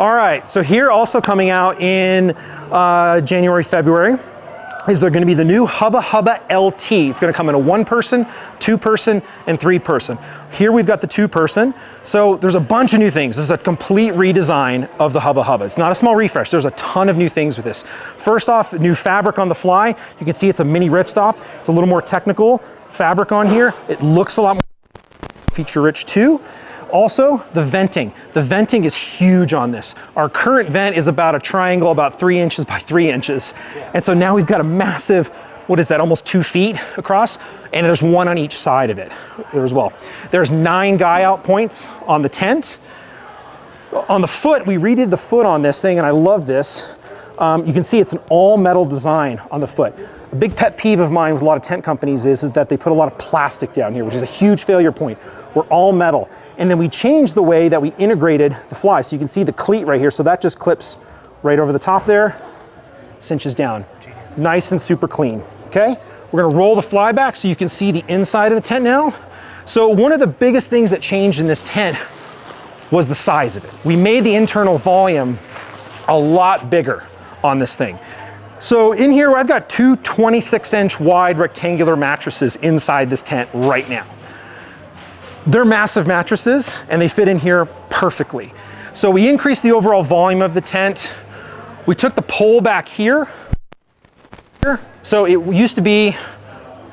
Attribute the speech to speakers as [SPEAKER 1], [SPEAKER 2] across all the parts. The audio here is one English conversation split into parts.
[SPEAKER 1] All right, so here also coming out in January, February, is there going to be the new Hubba Hubba LT. It's going to come in a 1-person, 2-person, and 3-person. Here we've got the 2-person. So there's a bunch of new things. This is a complete redesign of the Hubba Hubba. It's not a small refresh. There's a ton of new things with this. First off, new fabric on the fly. You can see it's a mini ripstop. It's a little more technical fabric on here. It looks a lot more feature rich too. Also, the venting. The venting is huge on this. Our current vent is about a triangle, about 3 inches by 3 inches. And so now we've got a massive, what is that, almost 2 feet across? And there's one on each side of it there as well. There's 9 guy out points on the tent. On the foot, we redid the foot on this thing, and I love this. You can see it's an all metal design on the foot. A big pet peeve of mine with a lot of tent companies is that they put a lot of plastic down here, which is a huge failure point. We're all metal. And then we changed the way that we integrated the fly. So you can see the cleat right here. So that just clips right over the top there, cinches down. Nice and super clean, okay? We're gonna roll the fly back so you can see the inside of the tent now. So one of the biggest things that changed in this tent was the size of it. We made the internal volume a lot bigger on this thing. So in here, I've got 2 26-inch wide rectangular mattresses inside this tent right now. They're massive mattresses and they fit in here perfectly. So we increased the overall volume of the tent. We took the pole back here. So it used to be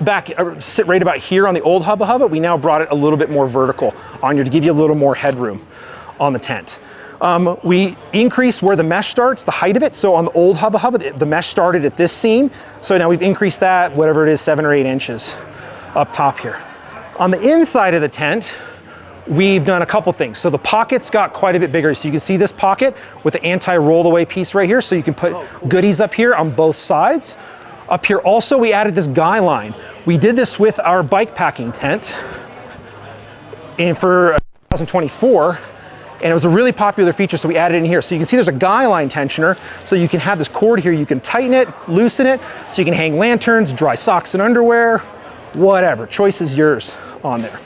[SPEAKER 1] back, sit right about here on the old Hubba Hubba. We now brought it a little bit more vertical on here to give you a little more headroom on the tent. We increased where the mesh starts, the height of it. So on the old Hubba Hubba, the mesh started at this seam. So now we've increased that, whatever it is, 7 or 8 inches up top here. On the inside of the tent, we've done a couple things. So the pockets got quite a bit bigger. So you can see this pocket with the anti-roll away piece right here. So you can put goodies up here on both sides. Up here also, we added this guy line. We did this with our bike packing tent for 2024. And it was a really popular feature, so we added it in here. So you can see there's a guy line tensioner, so you can have this cord here, you can tighten it, loosen it, so you can hang lanterns, dry socks and underwear, whatever, choice is yours on there.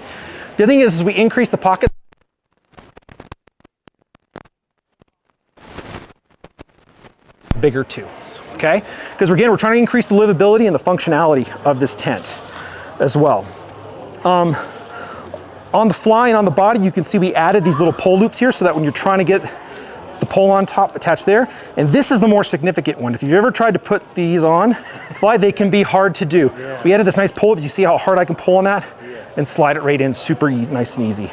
[SPEAKER 1] The other thing is we increase the pocket bigger too, okay? Because again, we're trying to increase the livability and the functionality of this tent as well. On the fly and on the body, you can see we added these little pole loops here so that when you're trying to get the pole on top attached there, and this is the more significant one. If you've ever tried to put these on fly, they can be hard to do. Yeah. We added this nice pole, but you see how hard I can pull on that? Yes. And slide it right in super easy, nice and easy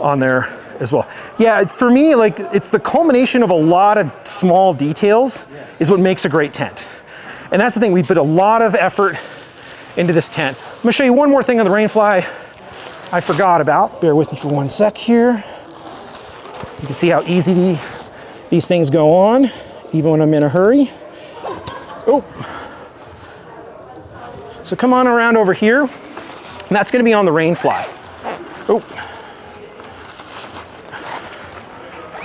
[SPEAKER 1] on there as well. Yeah, for me, like it's the culmination of a lot of small details is what makes a great tent. And that's the thing, we put a lot of effort into this tent. I'm gonna show you one more thing on the Rainfly I forgot about. Bear with me for 1 sec here. You can see how easy these things go on, even when I'm in a hurry. Oh. So come on around over here, and that's gonna be on the Rainfly. Oh.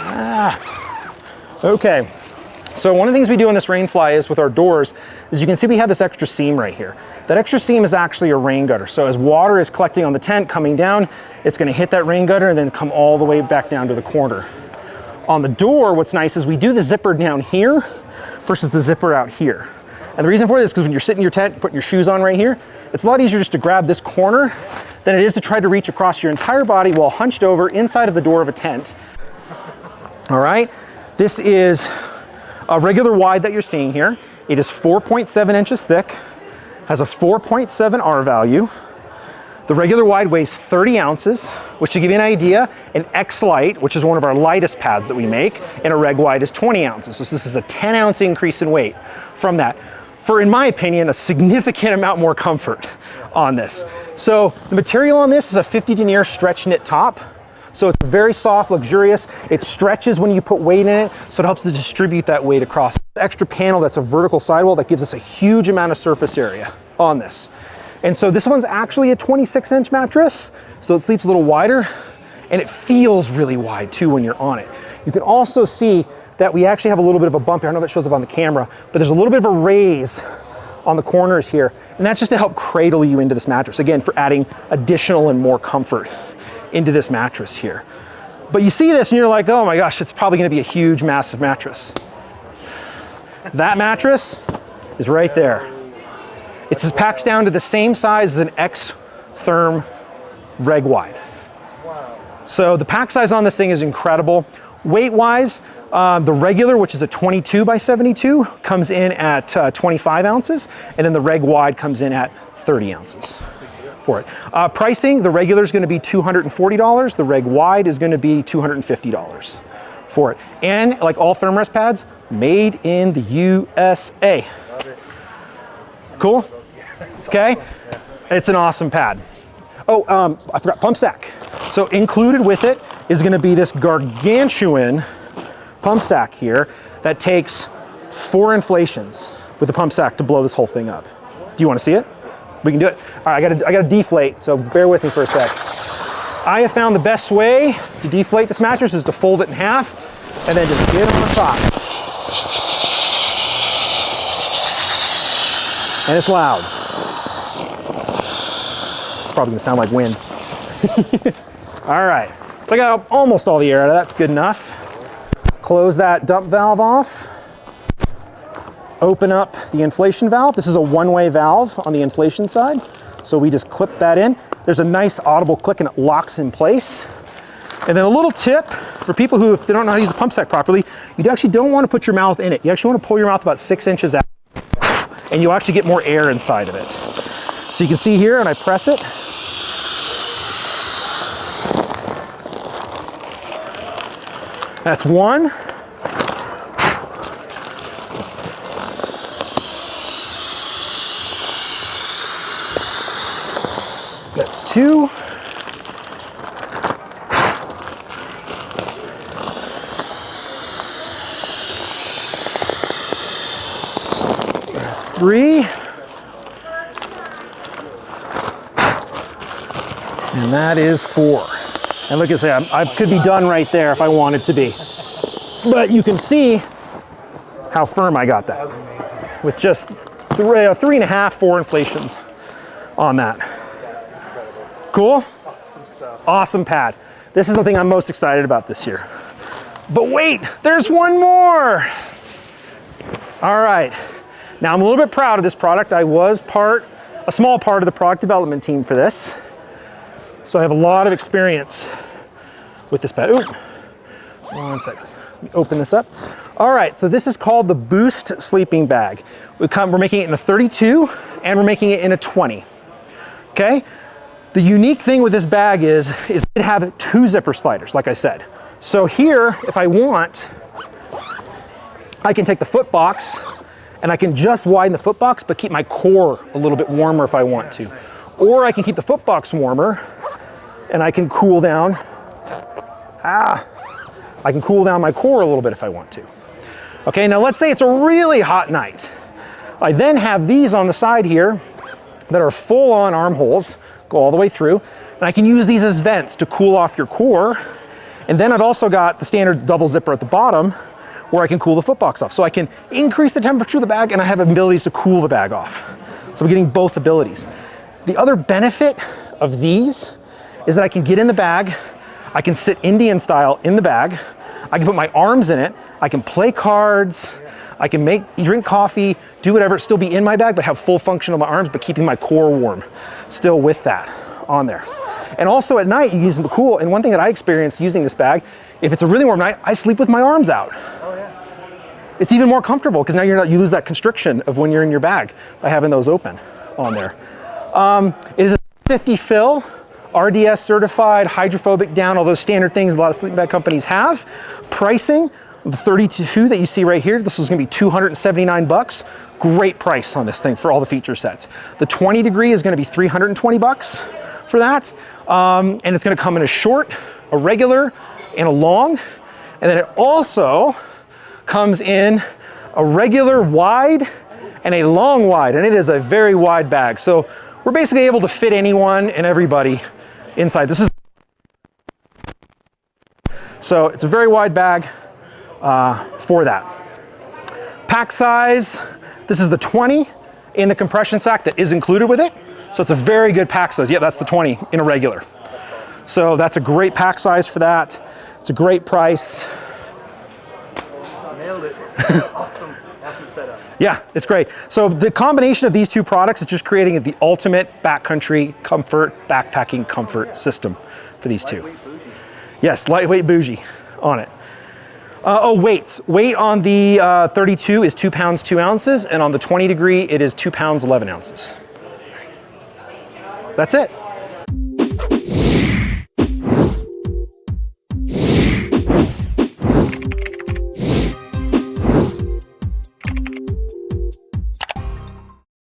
[SPEAKER 1] Ah. Okay. So one of the things we do on this Rainfly is with our doors, is you can see we have this extra seam right here. That extra seam is actually a rain gutter. So as water is collecting on the tent, coming down, it's gonna hit that rain gutter and then come all the way back down to the corner. On the door, what's nice is we do the zipper down here versus the zipper out here. And the reason for this is because when you're sitting in your tent, putting your shoes on right here, it's a lot easier just to grab this corner than it is to try to reach across your entire body while hunched over inside of the door of a tent. All right, this is a regular wide that you're seeing here. It is 4.7 inches thick. Has a 4.7 R value. The regular wide weighs 30 ounces, which to give you an idea, an X Light, which is one of our lightest pads that we make, and a reg wide is 20 ounces. So this is a 10-ounce increase in weight from that. For, in my opinion, a significant amount more comfort on this. So the material on this is a 50 denier stretch knit top. So it's very soft, luxurious. It stretches when you put weight in it, so it helps to distribute that weight across. The extra panel that's a vertical sidewall that gives us a huge amount of surface area on this. And so this one's actually a 26-inch mattress, so it sleeps a little wider, and it feels really wide too when you're on it. You can also see that we actually have a little bit of a bump here. I don't know if it shows up on the camera, but there's a little bit of a raise on the corners here, and that's just to help cradle you into this mattress. Again, for adding additional and more comfort into this mattress here. But you see this and you're like, oh my gosh, it's probably gonna be a huge, massive mattress. That mattress is right there. It's packed down to the same size as an X-Therm reg wide. Wow. So the pack size on this thing is incredible. Weight-wise, the regular, which is a 22 by 72, comes in at 25 ounces, and then the reg wide comes in at 30 ounces for it. Pricing, the regular is gonna be $240, the reg wide is gonna be $250 for it. And like all Thermarest pads, made in the USA. Cool? Okay? It's an awesome pad. Oh, I forgot, pump sack. So included with it is gonna be this gargantuan pump sack here that takes 4 inflations with the pump sack to blow this whole thing up. Do you wanna see it? We can do it. All right, I gotta deflate, so bear with me for a sec. I have found the best way to deflate this mattress is to fold it in half and then just get it on top. And it's loud. It's probably gonna sound like wind. All right, so I got almost all the air out of that, that's good enough. Close that dump valve off. Open up the inflation valve. This is a one-way valve on the inflation side. So we just clip that in. There's a nice audible click and it locks in place. And then a little tip for people who, if they don't know how to use a pump sack properly, you actually don't want to put your mouth in it. You actually want to pull your mouth about 6 inches out and you'll actually get more air inside of it. So you can see here, and I press it. That's one. That's two. That's three. And that is four. And look at that, I could be done right there if I wanted to be. But you can see how firm I got that. With just 3.5, 4 inflations on that. Cool? Awesome stuff. Awesome pad. This is the thing I'm most excited about this year. But wait, there's one more. All right. Now I'm a little bit proud of this product. I was a small part of the product development team for this. So I have a lot of experience with this pad. Ooh, 1 second. Let me open this up. All right, so this is called the Boost Sleeping Bag. We're making it in a 32 and we're making it in a 20. Okay? The unique thing with this bag is it have 2 zipper sliders, like I said. So here, if I want, I can take the foot box and I can just widen the foot box, but keep my core a little bit warmer if I want to. Or I can keep the foot box warmer and I can cool down. I can cool down my core a little bit if I want to. Okay, now let's say it's a really hot night. I then have these on the side here that are full on armholes, go all the way through, and I can use these as vents to cool off your core. And then I've also got the standard double zipper at the bottom where I can cool the foot box off. So I can increase the temperature of the bag and I have abilities to cool the bag off. So I'm getting both abilities. The other benefit of these is that I can get in the bag, I can sit Indian style in the bag, I can put my arms in it, I can play cards, I can drink coffee, do whatever, still be in my bag, but have full function of my arms, but keeping my core warm still with that on there. And also at night, you use them to cool. And one thing that I experienced using this bag, if it's a really warm night, I sleep with my arms out. Oh yeah. It's even more comfortable because now you lose that constriction of when you're in your bag by having those open on there. It is a 50 fill, RDS certified, hydrophobic down, all those standard things a lot of sleeping bag companies have. Pricing, the 32 that you see right here, this is gonna be 279 bucks. Great price on this thing for all the feature sets. The 20 degree is gonna be 320 bucks for that. And it's gonna come in a short, a regular, and a long. And then it also comes in a regular wide and a long wide, and it is a very wide bag. So we're basically able to fit anyone and everybody inside. So it's a very wide bag for that. Pack size, this is the 20 in the compression sack that is included with it. So it's a very good pack size. Yeah, that's the 20 in a regular. So that's a great pack size for that. It's a great price.
[SPEAKER 2] Nailed it. Awesome setup.
[SPEAKER 1] Yeah, it's great. So the combination of these two products is just creating the ultimate backcountry comfort, backpacking comfort system for these two.
[SPEAKER 2] Lightweight bougie.
[SPEAKER 1] Yes, lightweight bougie on it. Weights. Weight on the 32 is 2 pounds 2 ounces, and on the 20 degree it is 2 pounds 11 ounces. That's it.